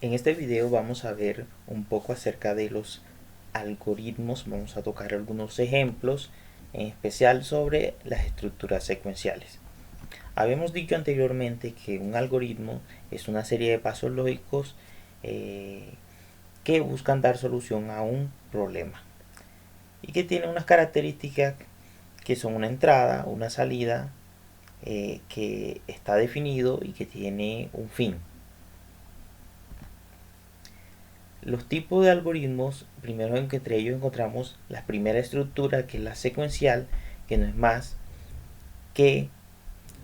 En este video vamos a ver un poco acerca de los algoritmos, vamos a tocar algunos ejemplos, en especial sobre las estructuras secuenciales. Habíamos dicho anteriormente que un algoritmo es una serie de pasos lógicos que buscan dar solución a un problema y que tiene unas características que son una entrada, una salida, que está definido y que tiene un fin. Los tipos de algoritmos, primero entre ellos encontramos la primera estructura, que es la secuencial, que no es más que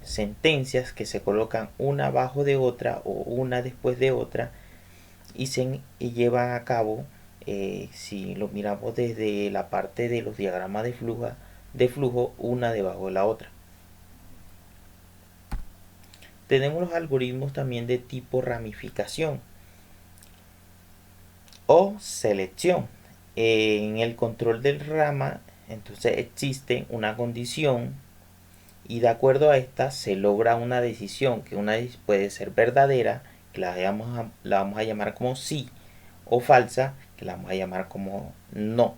sentencias que se colocan una abajo de otra o una después de otra y se llevan a cabo, si lo miramos desde la parte de los diagramas de flujo, una debajo de la otra. Tenemos los algoritmos también de tipo ramificación o selección. En el control del rama, entonces existe una condición y de acuerdo a esta se logra una decisión, que una puede ser verdadera, que la vamos a llamar como sí, o falsa, que la vamos a llamar como no.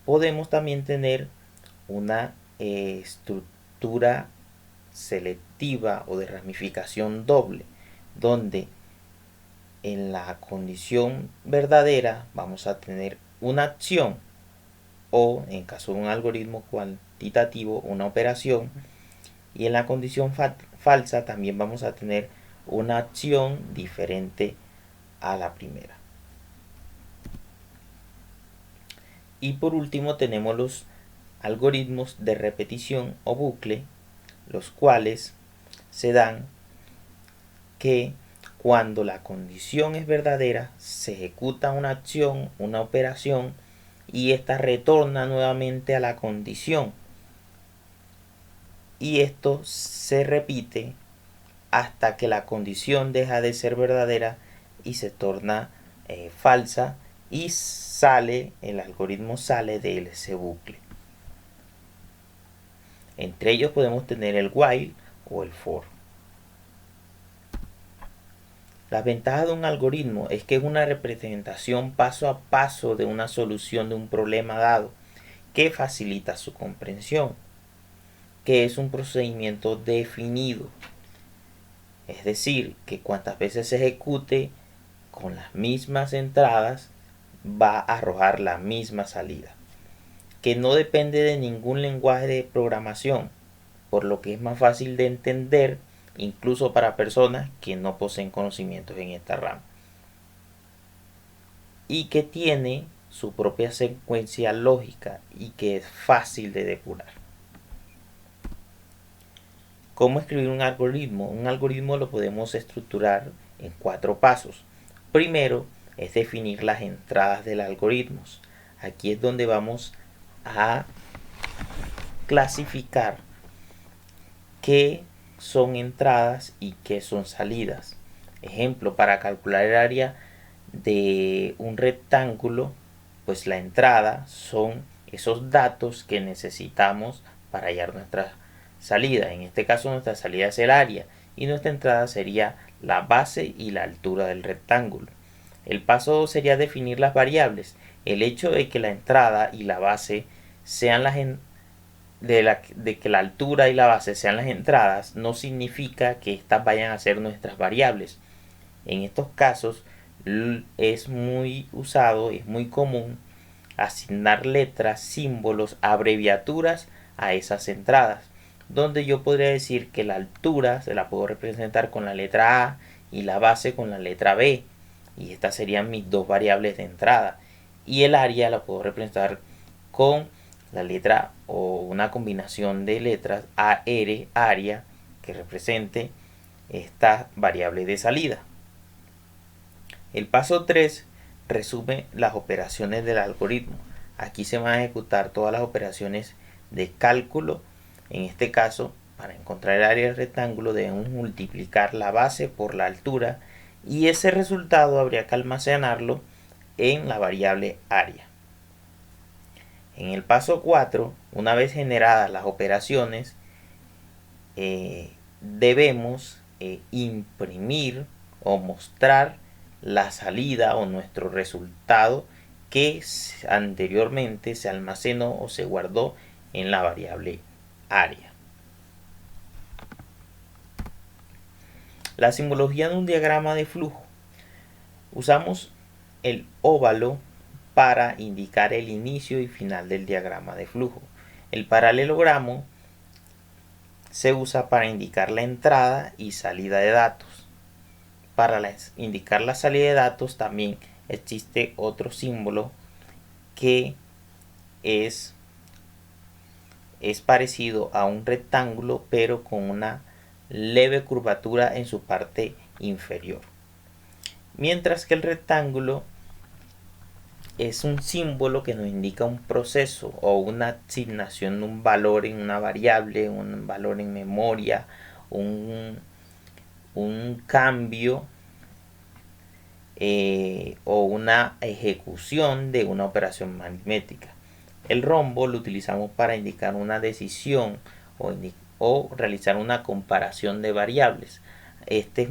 Podemos también tener una estructura selectiva o de ramificación doble, donde en la condición verdadera vamos a tener una acción o, en caso de un algoritmo cuantitativo, una operación, y en la condición falsa también vamos a tener una acción diferente a la primera. Y por último tenemos los algoritmos de repetición o bucle, los cuales se dan que cuando la condición es verdadera se ejecuta una acción, una operación, y esta retorna nuevamente a la condición, y esto se repite hasta que la condición deja de ser verdadera y se torna falsa, y el algoritmo sale de ese bucle. Entre ellos podemos tener el while o el for. La ventaja de un algoritmo es que es una representación paso a paso de una solución de un problema dado, que facilita su comprensión, que es un procedimiento definido. Es decir, que cuantas veces se ejecute con las mismas entradas va a arrojar la misma salida, que no depende de ningún lenguaje de programación, por lo que es más fácil de entender incluso para personas que no poseen conocimientos en esta rama, y que tiene su propia secuencia lógica y que es fácil de depurar. ¿Cómo escribir un algoritmo? Un algoritmo lo podemos estructurar en 4 pasos. Primero es definir las entradas del algoritmo. Aquí es donde vamos a clasificar qué son entradas y qué son salidas. Ejemplo, para calcular el área de un rectángulo, pues la entrada son esos datos que necesitamos para hallar nuestra salida. En este caso nuestra salida es el área y nuestra entrada sería la base y la altura del rectángulo. El paso 2 sería definir las variables. El hecho de que la entrada y la base sean de que la altura y la base sean las entradas no significa que estas vayan a ser nuestras variables. En estos casos es muy usado, es muy común asignar letras, símbolos, abreviaturas a esas entradas, donde yo podría decir que la altura se la puedo representar con la letra A y la base con la letra B, y estas serían mis dos variables de entrada, y el área la puedo representar con la letra o una combinación de letras AR, área, que represente esta variable de salida. El paso 3 resume las operaciones del algoritmo. Aquí se van a ejecutar todas las operaciones de cálculo. En este caso, para encontrar el área del rectángulo debemos multiplicar la base por la altura, y ese resultado habría que almacenarlo en la variable área. En el paso 4, una vez generadas las operaciones, debemos imprimir o mostrar la salida o nuestro resultado que anteriormente se almacenó o se guardó en la variable área. La simbología de un diagrama de flujo. Usamos el óvalo para indicar el inicio y final del diagrama de flujo. El paralelogramo se usa para indicar la entrada y salida de datos. Para indicar la salida de datos también existe otro símbolo que es parecido a un rectángulo, pero con una leve curvatura en su parte inferior. Mientras que el rectángulo es un símbolo que nos indica un proceso o una asignación de un valor en una variable, un valor en memoria, un cambio o una ejecución de una operación aritmética. El rombo lo utilizamos para indicar una decisión o realizar una comparación de variables. Este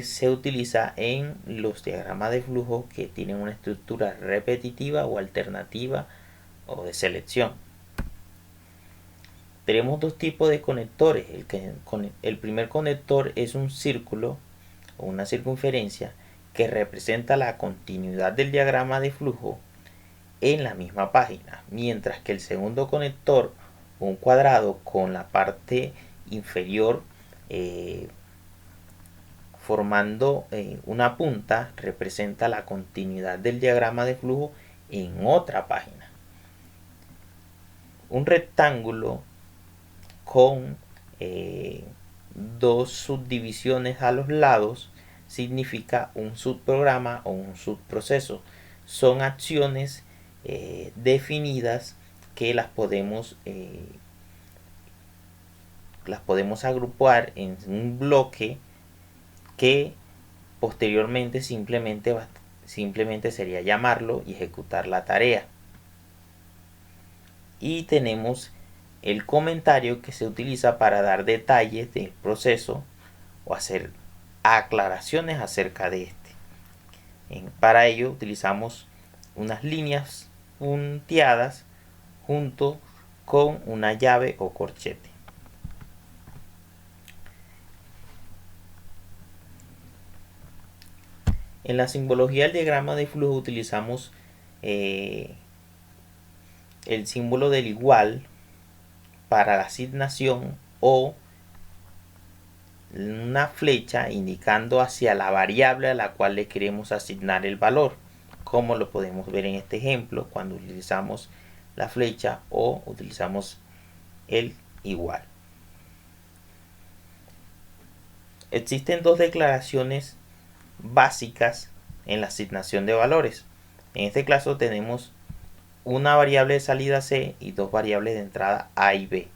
se utiliza en los diagramas de flujo que tienen una estructura repetitiva o alternativa o de selección. Tenemos dos tipos de conectores. El primer conector es un círculo o una circunferencia que representa la continuidad del diagrama de flujo en la misma página, mientras que el segundo conector, un cuadrado con la parte inferior formando una punta, representa la continuidad del diagrama de flujo en otra página. Un rectángulo con dos subdivisiones a los lados significa un subprograma o un subproceso. Son acciones definidas que las podemos agrupar en un bloque que posteriormente simplemente sería llamarlo y ejecutar la tarea. Y tenemos el comentario que se utiliza para dar detalles del proceso o hacer aclaraciones acerca de este. Para ello utilizamos unas líneas punteadas junto con una llave o corchete. En la simbología del diagrama de flujo utilizamos el símbolo del igual para la asignación o una flecha indicando hacia la variable a la cual le queremos asignar el valor, como lo podemos ver en este ejemplo cuando utilizamos la flecha o utilizamos el igual. Existen dos declaraciones básicas en la asignación de valores. En este caso tenemos una variable de salida C y dos variables de entrada A y B,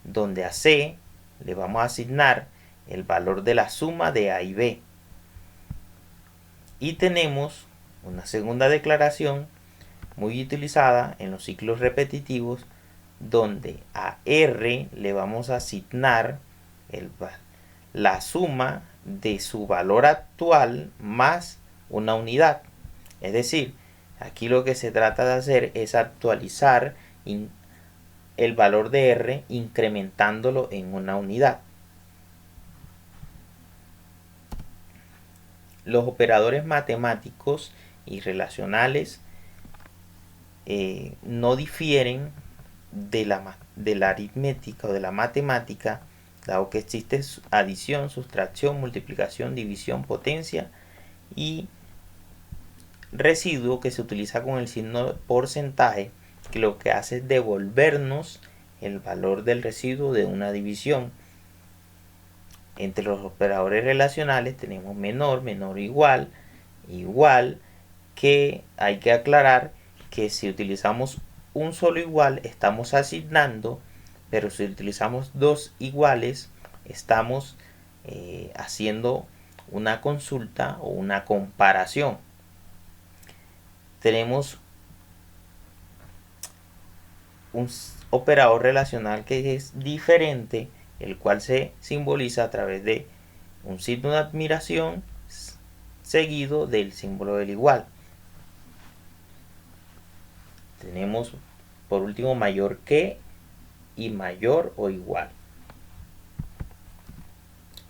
donde a C le vamos a asignar el valor de la suma de A y B. Y tenemos una segunda declaración muy utilizada en los ciclos repetitivos, donde a R le vamos a asignar la suma de su valor actual más una unidad. Es decir, aquí lo que se trata de hacer es actualizar el valor de R incrementándolo en una unidad. Los operadores matemáticos y relacionales no difieren de la aritmética o de la matemática, dado que existe adición, sustracción, multiplicación, división, potencia y residuo, que se utiliza con el signo porcentaje, que lo que hace es devolvernos el valor del residuo de una división. Entre los operadores relacionales tenemos menor, menor, igual, igual, que hay que aclarar que si utilizamos un solo igual estamos asignando, pero si utilizamos dos iguales estamos haciendo una consulta o una un operador relacional que es diferente, el cual se simboliza a través de un signo de admiración seguido del símbolo del igual. Tenemos por último mayor que y mayor o igual.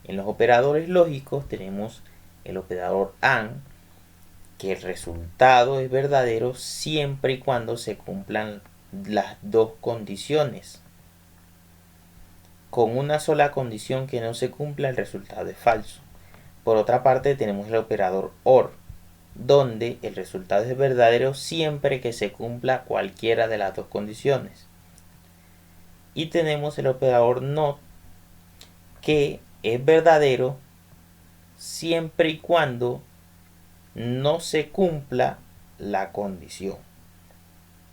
En los operadores lógicos tenemos el operador AND, que el resultado es verdadero siempre y cuando se cumplan las dos condiciones. Con una sola condición que no se cumpla, el resultado es falso. Por otra parte, tenemos el operador OR, donde el resultado es verdadero siempre que se cumpla cualquiera de las dos condiciones. Y tenemos el operador NOT, que es verdadero siempre y cuando no se cumpla la condición.